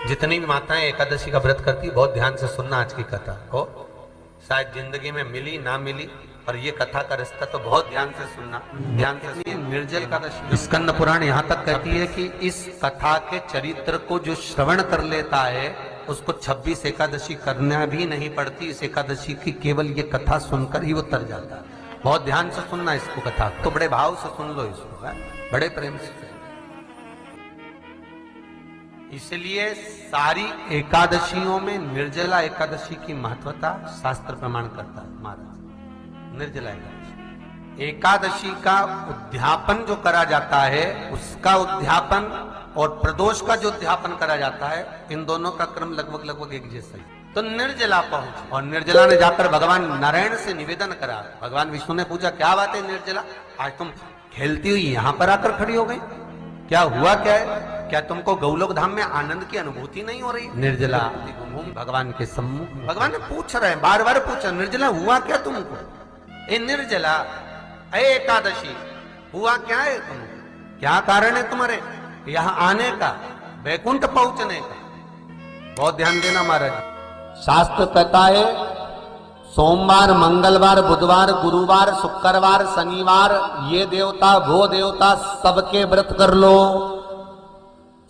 जितनी भी माताएं एकादशी का व्रत करती, बहुत ध्यान से सुनना आज की कथा को, शायद जिंदगी में मिली ना मिली, और ये कथा का रिश्ता तो बहुत ध्यान से सुनना, ध्यान से। निर्जल एकादशी स्कंद पुराण यहाँ तक कहती है कि इस कथा के चरित्र को जो श्रवण कर लेता है उसको 26 एकादशी करना भी नहीं पड़ती। इस एकादशी की केवल ये कथा सुनकर ही वो तर जाता है। बहुत ध्यान से सुनना इसको, कथा तो बड़े भाव से सुन लो इसको, बड़े प्रेम से। इसलिए सारी एकादशियों में निर्जला एकादशी की महत्वता शास्त्र प्रमाण करता है महाराज। निर्जला एकादशी का उद्यापन जो करा जाता है, उसका उद्यापन और प्रदोष का जो उद्यापन करा जाता है, इन दोनों का क्रम लगभग एक जैसा ही। तो निर्जला पहुंच, और निर्जला ने जाकर भगवान नारायण से निवेदन करा। भगवान विष्णु ने पूछा, क्या बात है निर्जला, आज तुम खेलती हुई यहां पर आकर खड़ी हो गई, क्या हुआ, क्या है, क्या तुमको गौलोक धाम में आनंद की अनुभूति नहीं हो रही? निर्जला भगवान के सम्मुख, भगवान ने पूछ रहे हैं, बार बार पूछा, निर्जला हुआ क्या तुमको? ए निर्जला, ए एकादशी, हुआ क्या है तुमको? क्या कारण है तुम्हारे यहाँ आने का, वैकुंठ पहुंचने का? बहुत ध्यान देना महाराज। शास्त्र कहता है सोमवार, मंगलवार, बुधवार, गुरुवार, शुक्रवार, शनिवार, ये देवता वो देवता सबके व्रत कर लो,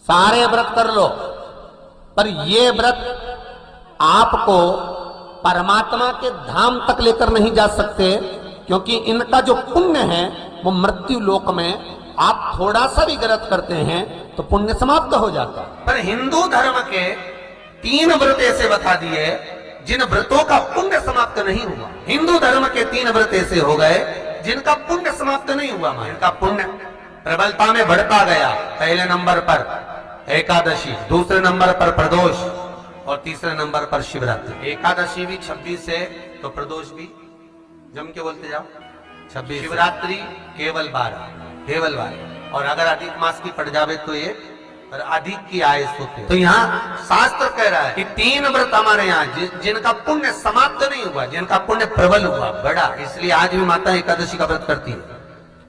सारे व्रत कर लो, पर ये व्रत आपको परमात्मा के धाम तक लेकर नहीं जा सकते, क्योंकि इनका जो पुण्य है वो मृत्यु लोक में आप थोड़ा सा भी व्रत करते हैं तो पुण्य समाप्त हो जाता है। पर हिंदू धर्म के 3 व्रत ऐसे बता दिए जिन व्रतों का पुण्य समाप्त नहीं हुआ। हिंदू धर्म के 3 व्रत ऐसे हो गए जिनका पुण्य समाप्त नहीं हुआ। इनका पुण्य प्रबलता में बढ़ता गया। पहले नंबर पर एकादशी, दूसरे नंबर पर प्रदोष, और तीसरे नंबर पर शिवरात्रि। एकादशी भी 26 है तो प्रदोष भी जम के बोलते जाओ 26, शिवरात्रि केवल 12, केवल 12, और अगर अधिक मास की पड़ जावे तो ये और अधिक की आयु होती। तो यहाँ शास्त्र कह रहा है कि 3 व्रत हमारे यहाँ जिनका पुण्य समाप्त नहीं हुआ, जिनका पुण्य प्रबल हुआ, बड़ा, इसलिए आज भी माता एकादशी का व्रत करती है।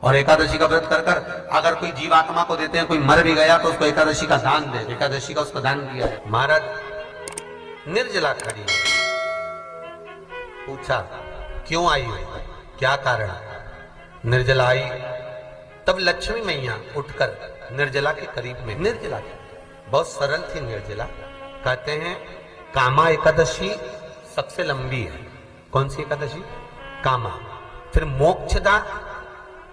और एकादशी का व्रत कर कर अगर कोई जीवात्मा को देते हैं, कोई मर भी गया तो उसको एकादशी का दान दे, एकादशी का उसको दान किया है। महाराज निर्जला खड़ी, पूछा क्यों आई, क्या कारण? निर्जला आई, तब लक्ष्मी मैया उठकर निर्जला के करीब में, निर्जला बहुत सरल थी निर्जला, कहते हैं कामा एकादशी सबसे लंबी है। कौन सी एकादशी? कामा। फिर मोक्षदा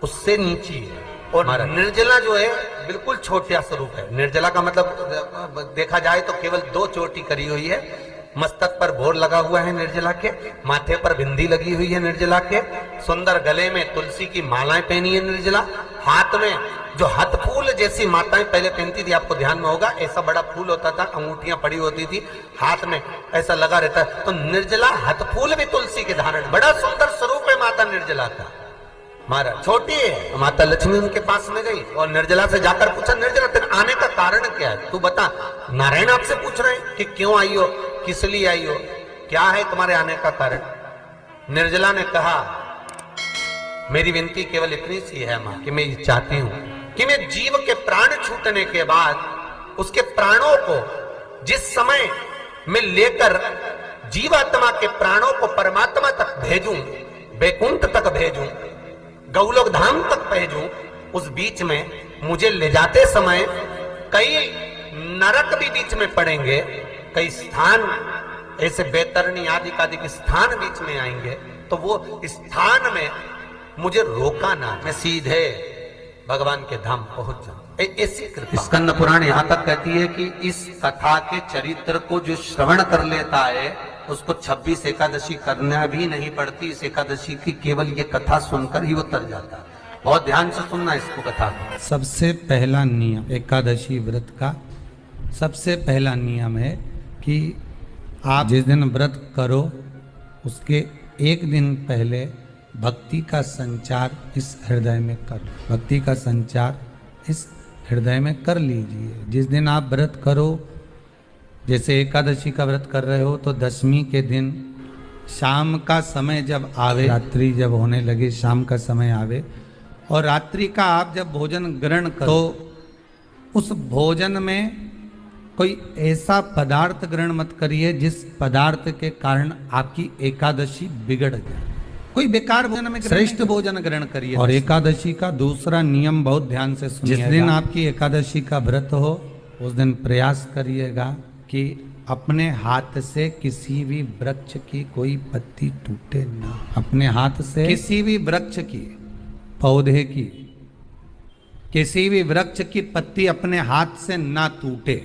उससे नीची है, और निर्जला जो है बिल्कुल छोटा स्वरूप है। निर्जला का मतलब देखा जाए तो केवल 2 चोटी करी हुई है। मस्तक पर भोर लगा हुआ है निर्जला के, माथे पर बिंदी लगी हुई है निर्जला के, सुंदर गले में तुलसी की मालाएं पहनी है निर्जला, हाथ में जो हथ फूल जैसी माताएं पहले पहनती थी, आपको ध्यान में होगा, ऐसा बड़ा फूल होता था, अंगूठियां पड़ी होती थी, हाथ में ऐसा लगा रहता है। तो निर्जला हथ फूल भी तुलसी के धारण, बड़ा सुंदर स्वरूप है माता निर्जला का। महाराज छोटी है, माता लक्ष्मी उनके पास में गई और निर्जला से जाकर पूछा, निर्जला तेरे आने का कारण क्या है, तू बता। नारायण आपसे पूछ रहे हैं कि क्यों आई हो, किस लिए आई हो, क्या है तुम्हारे आने का कारण? निर्जला ने कहा, मेरी विनती केवल इतनी सी है मां कि मैं ये चाहती हूं कि मैं जीव के प्राण छूटने के बाद उसके प्राणों को जिस समय मैं लेकर जीवात्मा के प्राणों को परमात्मा तक भेजूं, वैकुंठ तक भेजूं, गौलोक धाम तक भेजूं, उस बीच में मुझे ले जाते समय कई नरक भी बीच में पड़ेंगे, कई स्थान ऐसे बैतरणी आदि आदि स्थान बीच में आएंगे, तो वो स्थान में मुझे रोका ना, मैं सीधे भगवान के धाम पहुंच जाऊं। ऐसी कृपा। स्कंद पुराण यहाँ तक कहती है कि इस कथा के चरित्र को जो श्रवण कर लेता है उसको 26 एकादशी करना भी नहीं पड़ती। इस एकादशी की केवल ये कथा सुनकर ही वो तर जाता है। बहुत ध्यान से सुनना इसको, कथा को। सबसे पहला नियम एकादशी व्रत का, सबसे पहला नियम है कि आप जिस दिन व्रत करो उसके एक दिन पहले भक्ति का संचार इस हृदय में करो, भक्ति का संचार इस हृदय में कर लीजिए। जिस दिन आप व्रत करो, जैसे एकादशी का व्रत कर रहे हो तो 10वीं के दिन शाम का समय जब आवे, रात्रि जब होने लगे, शाम का समय आवे और रात्रि का आप जब भोजन ग्रहण करो तो उस भोजन में कोई ऐसा पदार्थ ग्रहण मत करिए जिस पदार्थ के कारण आपकी एकादशी बिगड़ जाए। कोई बेकार भोजन में श्रेष्ठ भोजन ग्रहण करिए। और एकादशी का दूसरा नियम बहुत ध्यान से सुनिएगा। जिस दिन आपकी एकादशी का व्रत हो उस दिन प्रयास करिएगा कि अपने हाथ से किसी भी वृक्ष की कोई पत्ती टूटे ना। अपने हाथ से किसी भी वृक्ष की, पौधे की, किसी भी वृक्ष की पत्ती अपने हाथ से ना टूटे।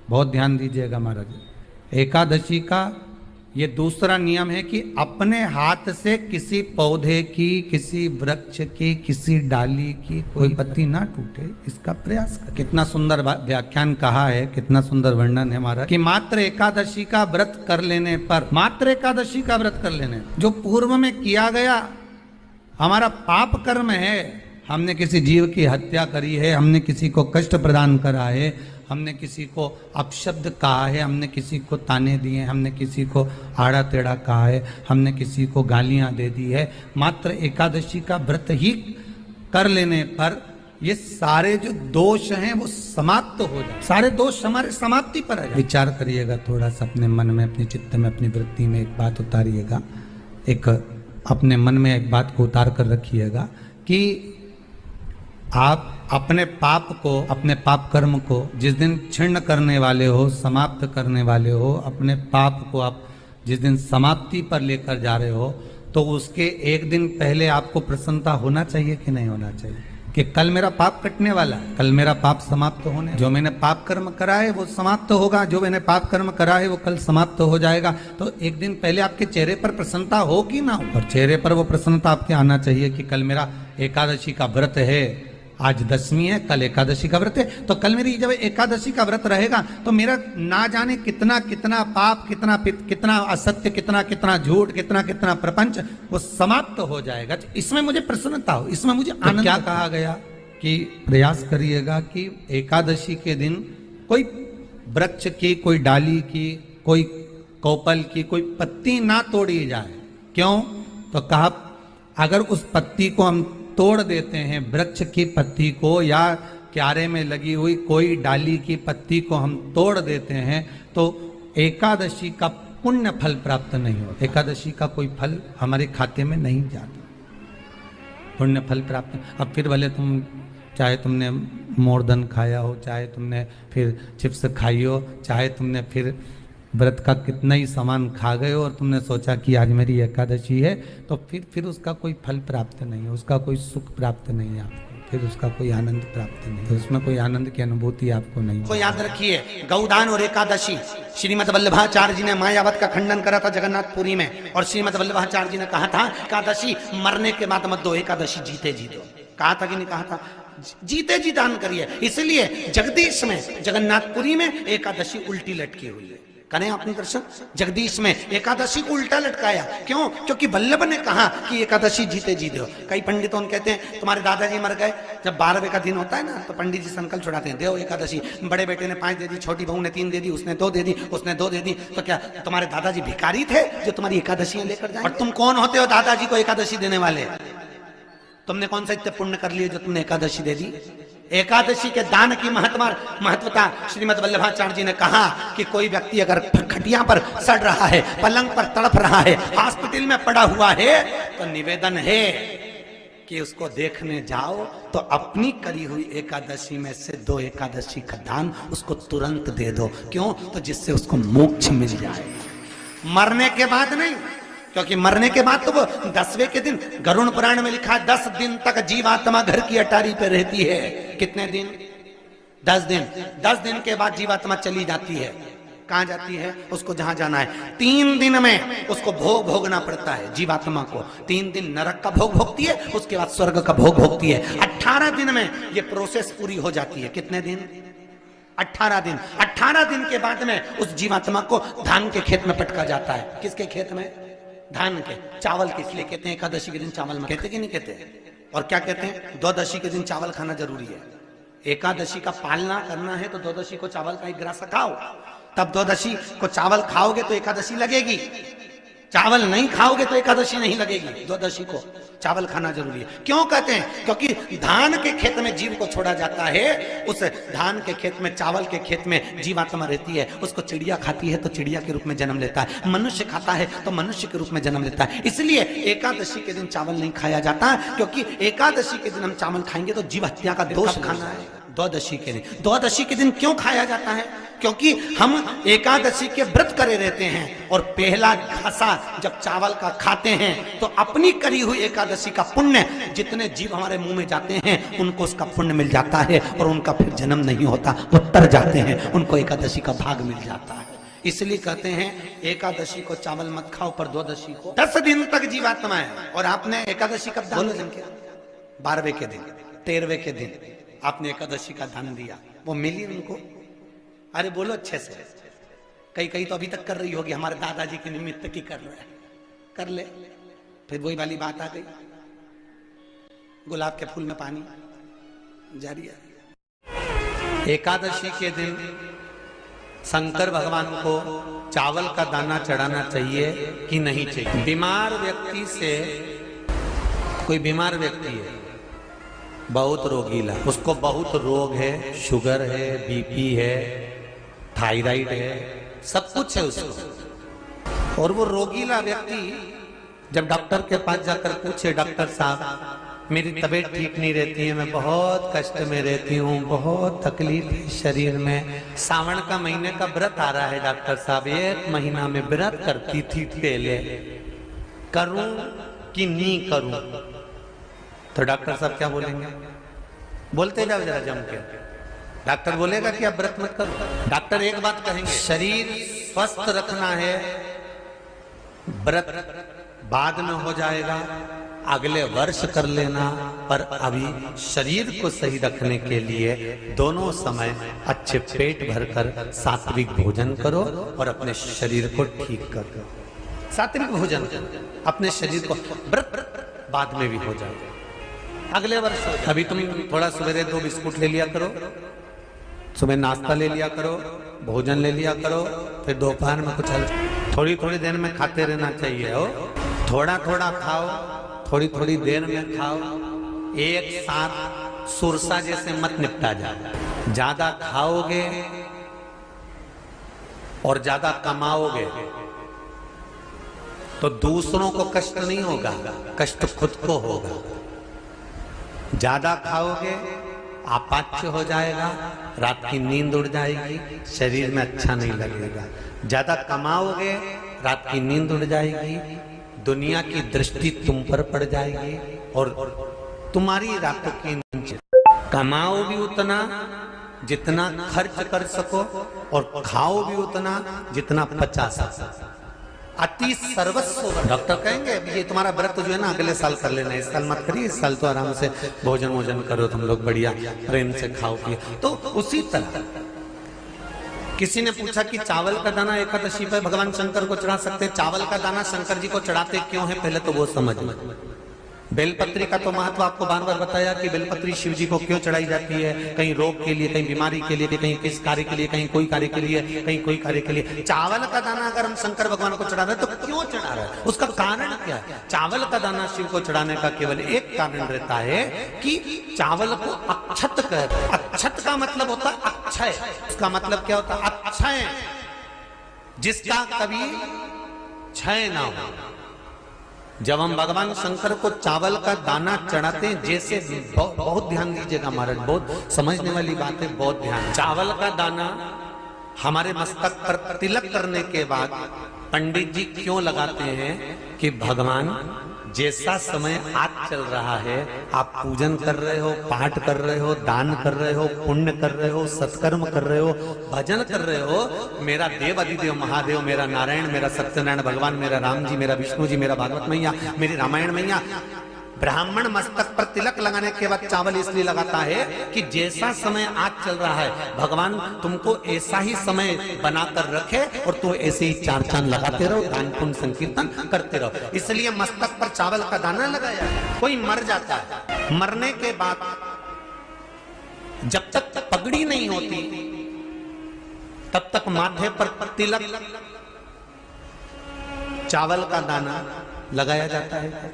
बहुत ध्यान दीजिएगा महाराज। एकादशी का ये दूसरा नियम है कि अपने हाथ से किसी पौधे की, किसी वृक्ष की, किसी डाली की कोई पत्ती ना टूटे, इसका प्रयास कर। कितना सुंदर व्याख्यान कहा है, कितना सुंदर वर्णन है हमारा कि मात्र एकादशी का व्रत कर लेने पर, मात्र एकादशी का व्रत कर लेने, जो पूर्व में किया गया हमारा पाप कर्म है, हमने किसी जीव की हत्या करी है, हमने किसी को कष्ट प्रदान करा है, हमने किसी को अपशब्द कहा है, हमने किसी को ताने दिए, हमने किसी को आड़ा टेढ़ा कहा है, हमने किसी को गालियां दे दी है, मात्र एकादशी का व्रत ही कर लेने पर ये सारे जो दोष हैं वो समाप्त हो जाए। सारे दोष हमारे समाप्ति पर आ जाए। विचार करिएगा थोड़ा सा अपने मन में, अपने चित्त में, अपनी वृत्ति में एक बात उतारिएगा। एक अपने मन में एक बात को उतार कर रखिएगा कि आप अपने पाप को, अपने पाप कर्म को जिस दिन क्षीण करने वाले हो, समाप्त करने वाले हो, अपने पाप को आप जिस दिन समाप्ति पर लेकर जा रहे हो, तो उसके एक दिन पहले आपको प्रसन्नता होना चाहिए कि नहीं होना चाहिए कि कल मेरा पाप कटने वाला है, कल मेरा पाप समाप्त होने, जो मैंने पाप कर्म करा है वो समाप्त होगा, जो मैंने पाप कर्म करा है वो कल समाप्त हो जाएगा। तो एक दिन पहले आपके चेहरे पर प्रसन्नता हो कि ना हो, और चेहरे पर वो प्रसन्नता आपके आना चाहिए कि कल मेरा एकादशी का व्रत है, आज दशमी है, कल एकादशी का व्रत है, तो कल मेरी जब एकादशी का व्रत रहेगा तो मेरा ना जाने कितना कितना पाप, कितना कितना असत्य, कितना कितना झूठ, कितना कितना प्रपंच वो समाप्त हो जाएगा। तो इसमें मुझे प्रसन्नता हो, इसमें मुझे आनंद। क्या कहा गया कि प्रयास करिएगा कि एकादशी के दिन कोई वृक्ष की, कोई डाली की, कोई कोपल की कोई पत्ती ना तोड़ी जाए। क्यों? तो कहा अगर उस पत्ती को हम तोड़ देते हैं, वृक्ष की पत्ती को या क्यारे में लगी हुई कोई डाली की पत्ती को हम तोड़ देते हैं तो एकादशी का पुण्य फल प्राप्त नहीं होता। एकादशी का कोई फल हमारे खाते में नहीं जाता, पुण्य फल प्राप्त। अब फिर भले तुम, चाहे तुमने मोरदन खाया हो, चाहे तुमने फिर चिप्स खाई हो, चाहे तुमने फिर व्रत का कितना ही सामान खा गए हो और तुमने सोचा कि आज मेरी एकादशी है, तो फिर उसका कोई फल प्राप्त नहीं है, उसका कोई सुख प्राप्त नहीं है आपको, फिर उसका कोई आनंद प्राप्त नहीं, तो उसमें कोई आनंद की अनुभूति आपको नहीं। तो याद रखिए, गौदान और एकादशी, श्रीमद वल्लभाचार्य जी ने मायावत का खंडन करा था जगन्नाथपुरी में, और श्रीमद वल्लभाचार्य जी ने कहा था एकादशी मरने के बाद मत दो, एकादशी जीते जी दो। कहा था कि नहीं कहा था? जीते जी दान करिए। इसलिए जगदीश में, जगन्नाथपुरी में एकादशी उल्टी लटकी हुई है। करें आपने दर्शन? जगदीश में एकादशी को उल्टा लटकाया। क्यों? क्योंकि वल्लभ ने कहा कि एकादशी जीते जी दो। कई पंडितों कहते हैं तुम्हारे दादाजी मर गए, जब 12वें का दिन होता है ना तो पंडित जी संकल्प छुड़ाते हैं, देव एकादशी। बड़े बेटे ने 5 दे दी, छोटी बहू ने 3 दे दी, उसने 2 दे दी, उसने 2 दे दी, तो क्या तुम्हारे दादाजी भिखारी थे जो तुम्हारी एकादशियां लेकर जाए? और तुम कौन होते हो दादाजी को एकादशी देने वाले? तुमने कौन सा इतने पुण्य कर लिए जो तुमने एकादशी दे दी? एकादशी के दान की महत्वता श्रीमद वल्लभाचार्य जी ने कहा कि कोई व्यक्ति अगर खटिया पर सड़ रहा है, पलंग पर तड़प रहा है, हॉस्पिटल में पड़ा हुआ है, तो निवेदन है कि उसको देखने जाओ तो अपनी करी हुई एकादशी में से 2 एकादशी का दान उसको तुरंत दे दो। क्यों? तो जिससे उसको मोक्ष मिल जाए, मरने के बाद नहीं। क्योंकि मरने के बाद तो वो 10वें के दिन, गरुड़ पुराण में लिखा है 10 दिन तक जीवात्मा घर की अटारी पे रहती है। कितने दिन? 10 दिन। 10 दिन के बाद जीवात्मा चली जाती है। कहां जाती है? उसको जहां जाना है। 3 दिन में उसको भोग भोगना पड़ता है जीवात्मा को। 3 दिन नरक का भोग भोगती है, उसके बाद स्वर्ग का भोग भोगती है। 18 दिन में ये प्रोसेस पूरी हो जाती है। कितने दिन? 18 दिन। 18 दिन के बाद में उस जीवात्मा को धान के खेत में पटका जाता है। किसके खेत में? धान के, चावल के। इसलिए कहते हैं एकादशी के दिन चावल में, कहते कि नहीं कहते? और क्या कहते हैं? द्वादशी के दिन चावल खाना जरूरी है। एकादशी का पालना करना है तो द्वादशी को चावल का 1 ग्रास खाओ, तब द्वादशी को चावल खाओगे तो एकादशी लगेगी। चावल नहीं खाओगे तो एकादशी नहीं लगेगी। द्वादशी को चावल खाना जरूरी है। क्यों कहते हैं? क्योंकि धान के खेत में जीव को छोड़ा जाता है, उस धान के खेत में, चावल के खेत में जीवात्मा रहती है, उसको चिड़िया खाती है तो चिड़िया के रूप में जन्म लेता है, मनुष्य खाता है तो मनुष्य के रूप में जन्म लेता है। इसलिए एकादशी के दिन चावल नहीं खाया जाता, क्योंकि एकादशी के दिन हम चावल खाएंगे तो जीव हत्या का दोष खाना है। द्वादशी के दिन, द्वादशी के दिन क्यों खाया जाता है? क्योंकि हम एकादशी के व्रत करे रहते हैं और पहला घासा जब चावल का खाते हैं तो अपनी करी हुई एकादशी का पुण्य जितने जीव हमारे मुंह में जाते हैं उनको उसका पुण्य मिल जाता है और उनका फिर जन्म नहीं होता, वो तर जाते हैं, उनको एकादशी का भाग मिल जाता है। इसलिए कहते हैं एकादशी को चावल मत खाओ, पर द्वादशी को 10 दिन तक जीवात्मा है। और आपने एकादशी कब दान किया? 12वें के दिन, 13वें के दिन आपने एकादशी का दान दिया, वो मिली उनको? अरे बोलो अच्छे से। कई तो अभी तक कर रही होगी, हमारे दादाजी के निमित्त की कर रहे हैं, कर ले। फिर वही वाली बात आ गई, गुलाब के फूल में पानी जारी है। एकादशी के दिन शंकर भगवान को चावल का दाना चढ़ाना चाहिए कि नहीं चाहिए? बीमार व्यक्ति से, कोई बीमार व्यक्ति है, बहुत रोगीला, उसको बहुत रोग है, शुगर है, बीपी है, थायराइड है, सब कुछ है उसको, और वो रोगीला व्यक्ति जब डॉक्टर के पास जाकर पूछे, डॉक्टर साहब मेरी तबीयत ठीक नहीं रहती है, मैं बहुत कष्ट में रहती हूँ, बहुत तकलीफ है शरीर में, सावन का महीने का व्रत आ रहा है डॉक्टर साहब, 1 महीना में व्रत करती थी पहले, करूं कि नहीं करूं? तो डॉक्टर साहब क्या बोलेंगे? बोलते जाओ जरा जम के। डॉक्टर बोलेगा कि आप व्रत मत करो। डॉक्टर एक बात कहेंगे, शरीर स्वस्थ रखना है, व्रत बाद में हो जाएगा, अगले वर्ष कर लेना, पर अभी शरीर को सही रखने के लिए दोनों समय अच्छे पेट भरकर सात्विक भोजन करो और अपने शरीर को ठीक करो। सात्विक भोजन अपने शरीर को, व्रत बाद में भी हो जाएगा, अगले वर्ष। अभी तुम थोड़ा सवेरे 2 बिस्कुट ले लिया करो, सुबह नाश्ता ले लिया करो, भोजन ले लिया करो, फिर दोपहर में कुछ थोड़ी थोड़ी देर में खाते रहना चाहिए हो। थोड़ा थोड़ा खाओ, थोड़ी थोड़ी देर में खाओ, एक साथ सुरसा जैसे मत निपटा जाए। ज्यादा खाओगे और ज्यादा कमाओगे तो दूसरों को कष्ट नहीं होगा, कष्ट खुद को होगा। ज्यादा खाओगे अपाच्य हो जाएगा, रात की नींद उड़ जाएगी, शरीर में अच्छा नहीं लगेगा। ज्यादा कमाओगे, रात की नींद उड़ जाएगी, दुनिया की दृष्टि तुम पर पड़ जाएगी और तुम्हारी रातों की नींद। कमाओ भी उतना जितना खर्च कर सको और खाओ भी उतना जितना पचा सको। अति सर्वस्व। डॉक्टर कहेंगे ये तुम्हारा व्रत जो है ना अगले साल कर लेना, इस साल मत करिए, इस साल तो आराम से भोजन वोजन करो तुम लोग, बढ़िया प्रेम से खाओ पिए। तो उसी तरह किसी ने पूछा कि चावल का दाना एकादशी पर भगवान शंकर को चढ़ा सकते? चावल का दाना शंकर जी को चढ़ाते क्यों है, पहले तो वो समझ लो। बेलपत्री का तो महत्व आपको बार बार बताया कि बेलपत्री शिव जी को क्यों चढ़ाई जाती है, कहीं रोग के लिए, कहीं बीमारी के लिए, कहीं किस कार्य के लिए, कहीं कोई कार्य के लिए, कहीं कोई कार्य के लिए। चावल का दाना अगर हम शंकर भगवान को चढ़ा रहे हैं तो क्यों चढ़ा रहे हैं, उसका कारण क्या है? चावल का दाना शिव को चढ़ाने का केवल एक कारण रहता है कि चावल को अक्षत कहते हैं। अक्षत का मतलब होता है अक्षय, उसका मतलब क्या होता है? अक्षय, जिसका कभी क्षय ना हो। जब हम भगवान शंकर को चावल का दाना चढ़ाते हैं, जैसे बहुत ध्यान दीजिएगा महाराज, बहुत समझने वाली बात है, बहुत ध्यान। चावल का दाना हमारे मस्तक पर तिलक करने के बाद पंडित जी क्यों लगाते हैं कि भगवान जैसा समय आज चल रहा है, आप पूजन कर रहे हो, पाठ कर रहे हो, दान कर रहे हो, पुण्य कर रहे हो, सत्कर्म कर रहे हो, भजन कर रहे हो, मेरा देव अधिदेव महादेव, मेरा नारायण, मेरा सत्यनारायण भगवान, मेरा राम जी, मेरा विष्णु जी, मेरा भागवत मैया, मेरी रामायण मैया, ब्राह्मण मस्तक पर तिलक लगाने के बाद चावल इसलिए लगाता है कि जैसा समय आज चल रहा है, भगवान तुमको ऐसा ही समय बनाकर रखे और तुम ऐसे ही चार चांद लगाते रहो, दान पुण्य संकीर्तन करते रहो। इसलिए मस्तक पर चावल का दाना लगाया। कोई मर जाता है, मरने के बाद जब तक पगड़ी नहीं होती तब तक माथे पर तिलक चावल का दाना लगाया जाता है?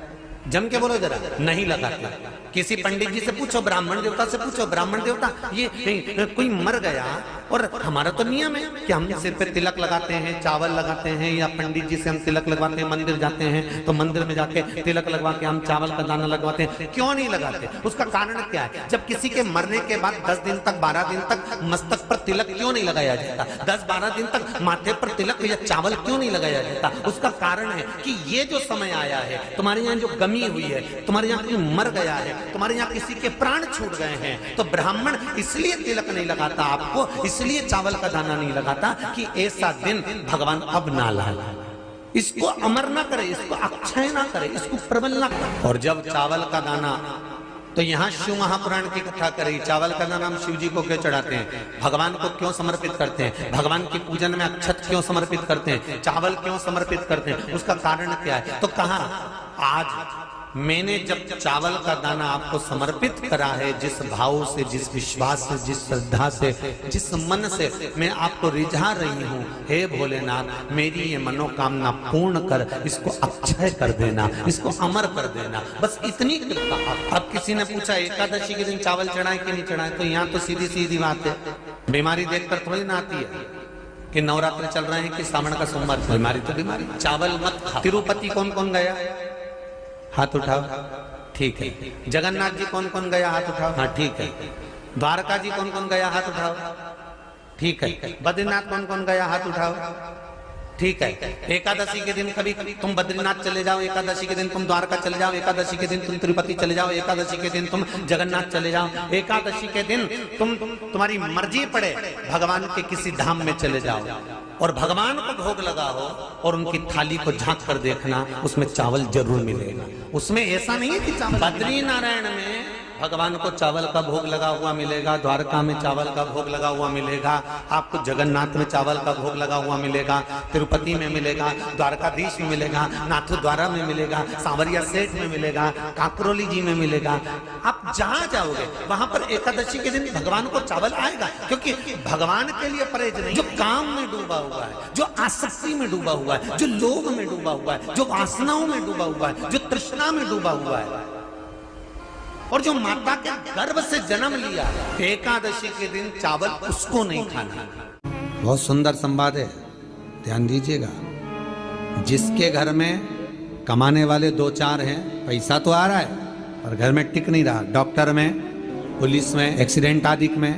जम के बोलो जरा, नहीं लगाते। किसी पंडित जी से पूछो, ब्राह्मण देवता से पूछो, ब्राह्मण देवता ये कोई मर गया और हमारा तो नियम है कि हम सिर पे तिलक लगाते हैं, चावल लगाते हैं, या पंडित जी से हम तिलक लगवाते हैं, मंदिर जाते हैं तो मंदिर में जाके तिलक लगवा के हम चावल का दाना लगवाते हैं। क्यों नहीं लगाते? उसका कारण क्या है? जब किसी के मरने के बाद 10 दिन तक 12 दिन तक मस्तक पर तिलक क्यों नहीं लगाया जाता? 10-12 दिन तक माथे पर तिलक या चावल क्यों नहीं लगाया जाता? उसका कारण है कि ये जो समय आया है, तुम्हारे यहाँ जो गमी हुई है, तुम्हारे यहाँ कोई मर गया है, तुम्हारे यहाँ किसी के प्राण छूट गए हैं, तो ब्राह्मण इसलिए तिलक नहीं लगाता आपको, इसलिए चावल का दाना नहीं लगाता कि ऐसा दिन भगवान अब ना लाए, इसको अमर ना करे, इसको अक्षय ना करे, इसको प्रबल ना करे। और जब चावल का दाना, तो यहाँ शिव महापुराण की कथा करी, चावल का दाना हम शिव जी को क्यों चढ़ाते हैं, भगवान को क्यों समर्पित करते हैं, भगवान की पूजन में अक्षत क्यों समर्पित करते हैं, चावल क्यों समर्पित करते हैं, उसका कारण क्या है? तो कहा आज मैंने जब चावल का दाना आपको समर्पित करा है, जिस भाव से, जिस विश्वास से, जिस श्रद्धा से, जिस मन से मैं आपको रिझा रही हूँ, हे भोलेनाथ मेरी ये मनोकामना पूर्ण कर, इसको अक्षय कर देना, इसको अमर कर देना, बस इतनी कृपा। अब किसी ने पूछा एकादशी के दिन चावल चढ़ाए कि नहीं चढ़ाए, तो यहाँ तो सीधी सीधी बात है, बीमारी देखकर थोड़ी ना आती है कि नवरात्र चल रहे हैं कि सावन का सोमवार, बीमारी तो बीमारी, चावल मत खा। तिरुपति कौन कौन गया? हाथ उठाओ, ठीक है। जगन्नाथ जी कौन कौन गया? हाथ उठाओ, हाँ ठीक है। द्वारका जी कौन कौन गया? हाथ उठाओ, ठीक है। बद्रीनाथ कौन कौन गया? हाथ उठाओ, ठीक है। एकादशी के दिन कभी तुम बद्रीनाथ चले जाओ, एकादशी के दिन तुम द्वारका चले जाओ, एकादशी के दिन तुम तिरुपति चले जाओ, एकादशी के दिन तुम जगन्नाथ चले जाओ, एकादशी के दिन तुम्हारी मर्जी पड़े भगवान के किसी धाम में चले जाओ और भगवान को भोग लगाओ और उनकी थाली को झांक कर देखना, उसमें चावल जरूर मिलेगा। उसमें ऐसा नहीं है कि चावल, बद्री नारायण में भगवान को चावल का भोग लगा हुआ मिलेगा, द्वारका में चावल का भोग लगा हुआ मिलेगा, आपको जगन्नाथ में चावल का भोग लगा हुआ मिलेगा, तिरुपति में मिलेगा, द्वारकाधीश में मिलेगा, नाथू द्वारा में मिलेगा, सांवरिया सेठ में मिलेगा, काकरोली जी में मिलेगा। आप जहां जाओगे वहां पर एकादशी के दिन भगवान को चावल आएगा, क्योंकि भगवान के लिए परहेज नहीं, जो काम में डूबा हुआ है, जो आसक्ति में डूबा हुआ है, जो लोभ में डूबा हुआ है, जो वासनाओं में डूबा हुआ है, जो तृष्णा में डूबा हुआ है, और जो माता के गर्भ से जन्म लिया, एकादशी के दिन चावल उसको नहीं खाना। बहुत सुंदर संवाद है, ध्यान दीजिएगा। जिसके घर में कमाने वाले 2-4 हैं, पैसा तो आ रहा है पर घर में टिक नहीं रहा, डॉक्टर में, पुलिस में, एक्सीडेंट आदि में,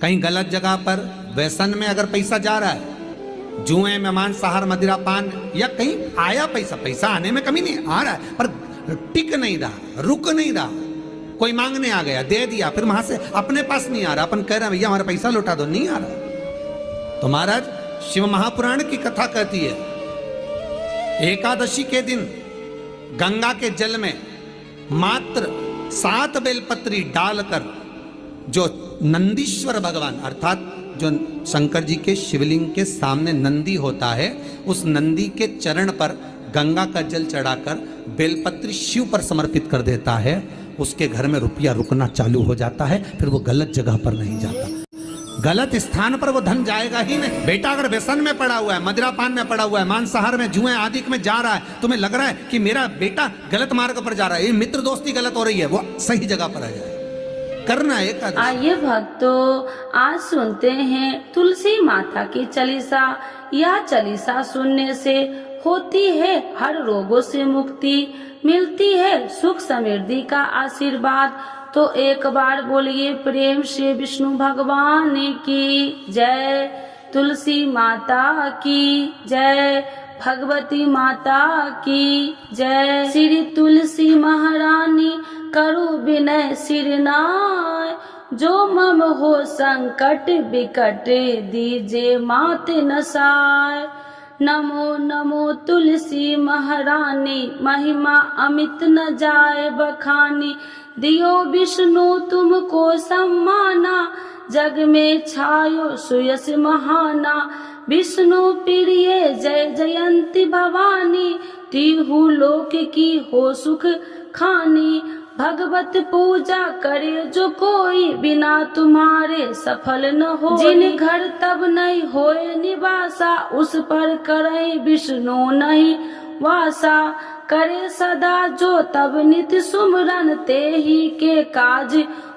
कहीं गलत जगह पर व्यसन में अगर पैसा जा रहा है, जुए में, मांसाहार, मदिरा पान, या कहीं आया पैसा आने में कमी नहीं, आ रहा है पर टिक नहीं रहा, रुक नहीं रहा, कोई मांगने आ गया, दे दिया, फिर वहां से अपने पास नहीं आ रहा, अपन कह रहे हैं भैया हमारा पैसा लौटा दो, नहीं आ रहा। तो महाराज शिव महापुराण की कथा कहती है, एकादशी के दिन गंगा के जल में मात्र 7 बेलपत्री डालकर, जो नंदीश्वर भगवान अर्थात जो शंकर जी के शिवलिंग के सामने नंदी होता है, उस नंदी के चरण पर गंगा का जल चढ़ाकर बेलपत्री शिव पर समर्पित कर देता है, उसके घर में रुपया रुकना चालू हो जाता है, फिर वो गलत जगह पर नहीं जाता, गलत स्थान पर वो धन जाएगा ही नहीं। बेटा अगर व्यसन में पड़ा हुआ है, मदिरा पान में पड़ा हुआ है, मांसाहार में, जुए आदि में जा रहा है, तुम्हें लग रहा है कि मेरा बेटा गलत मार्ग पर जा रहा है, ये मित्र दोस्ती गलत हो रही है, वो सही जगह पर आ जाए, करना है। आइए भक्तों, आज सुनते हैं तुलसी माता की चालीसा। यह चालीसा सुनने से होती है हर रोगों से मुक्ति, मिलती है सुख समृद्धि का आशीर्वाद। तो एक बार बोलिए प्रेम से विष्णु भगवान की जय, तुलसी माता की जय, भगवती माता की जय। श्री तुलसी महारानी करो विनय सिरनाय, जो मम हो संकट विकट दीजे मात नसाय। नमो नमो तुलसी महारानी, महिमा अमित न जाए बखानी, दियो विष्णु तुमको सम्माना, जग में छायो सुयस महाना। विष्णु प्रिय जय जयंती भवानी, तिहु लोक की हो सुख खानी। भगवत पूजा करे जो कोई, बिना तुम्हारे सफल न हो। जिन घर तब नहीं होए निवासा, उस पर करे विष्णु नहीं वासा, करे सदा जो तब नित सुमरन, ते ही के काज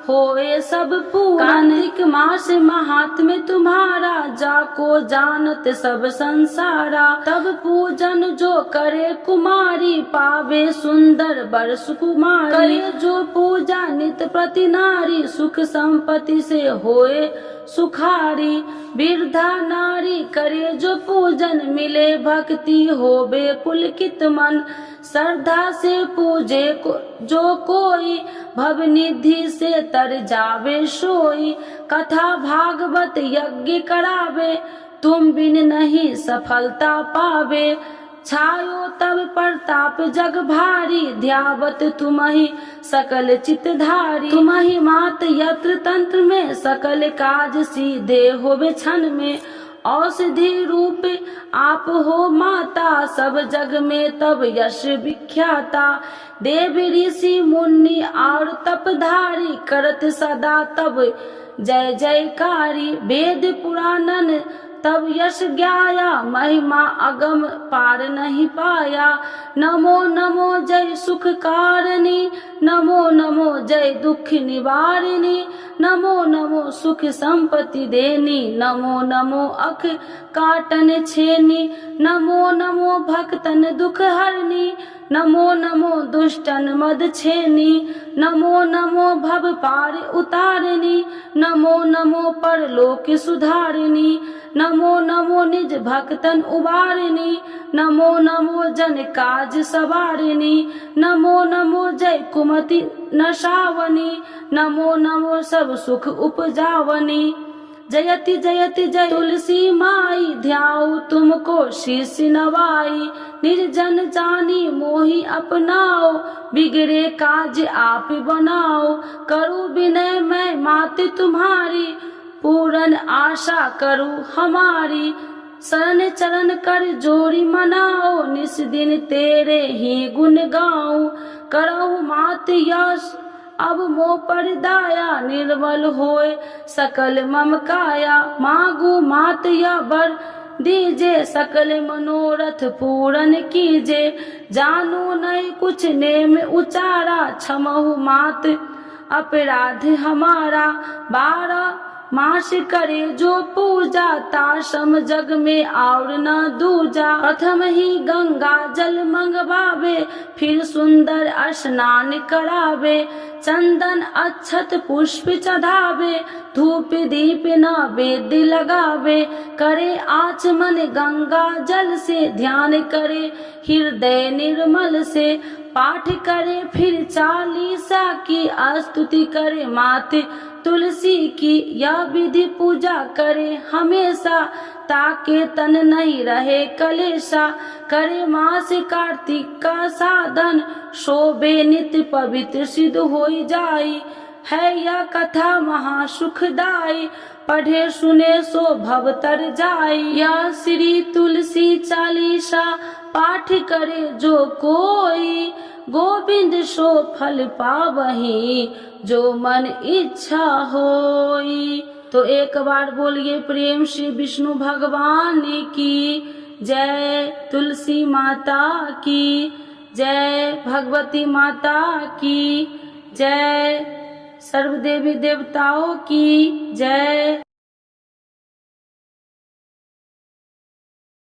होए सब पूरन। कार्तिक मास महात्म्य तुम्हारा, जाको जानत सब संसारा, तब पूजन जो करे कुमारी, पावे सुंदर बर सुकुमारी। करे जो पूजा नित प्रति नारी, सुख संपत्ति से होए सुखारी। वृद्धा नारी करे जो पूजन, मिले भक्ति होबे पुलकित मन। श्रद्धा से पूजे जो कोई, भव निधि से तर जावे सोई। कथा भागवत यज्ञ करावे, तुम बिन नहीं सफलता पावे। छायो तब प्रताप जग भारी, ध्यावत तुम्हि सकल चितधारी। तुम्हि मात यत्र तंत्र में, सकल काज सीधे होवे क्षण में। औषधि रूप आप हो माता, सब जग में तब यश विख्याता। देव ऋषि मुनि और तपधारी, करत सदा तब जय जयकारी। वेद पुराणन तब यश ज्ञाया, महिमा अगम पार नहीं पाया। नमो नमो जय सुख कारिणी, नमो नमो जय दुख निवारिणी। नमो नमो सुख संपत्ति देनी, नमो नमो अख काटन छेनी। नमो नमो भक्तन दुख हरनी, नमो नमो दुष्टन मद छेनी। नमो नमो भव पार उतारिणी, नमो नमो परलोक सुधारिणी। नमो नमो निज भक्तन उबारिणी, नमो नमो जन काज सवारिणी। नमो नमो जय कुमति नशावनी, नमो नमो सब सुख उपजावनी। जयति जयति जय तुलसी माई, ध्याऊ तुमको शीश नवाई। निर्जन जानी मोहि अपनाओ, बिगड़े काज आप बनाओ। करूँ विनय मैं मात तुम्हारी, पूरन आशा करूँ हमारी। शरण चरण कर जोड़ी मनाओ, निस दिन तेरे ही गुण गाऊं। करहु मात यश अब मोह पर दाया, निर्मल होए सकल मम काया। मांगू मात या वर दीजे, सकल मनोरथ पूरन कीजे। जानू नहीं कुछ नेम उचारा, क्षमहु मात अपराध हमारा। 12 मास करे जो पूजा, ताशम जग में और न दूजा। प्रथम ही गंगा जल मंगवावे, फिर सुंदर स्नान करावे। चंदन अक्षत पुष्प चढ़ावे, धूप दीप नैवेद्य लगावे। करे आचमन गंगा जल से, ध्यान करे हृदय निर्मल से। पाठ करे फिर 40 की, स्तुति करे मात तुलसी की। यह विधि पूजा करे हमेशा, ताके तन नहीं रहे कलेशा। करे मास कार्तिक का साधन, शोभे नित्य पवित्र सिद्ध होई जाई। है यह कथा महा सुखदाई, पढ़े सुने सो भव तर जाई। यह श्री तुलसी चालीसा, पाठ करे जो कोई। गोविंद सो फल पावही, जो मन इच्छा होई। तो एक बार बोलिए प्रेम श्री विष्णु भगवान की जय। तुलसी माता की जय, भगवती माता की जय, सर्वदेवी देवताओं की जय।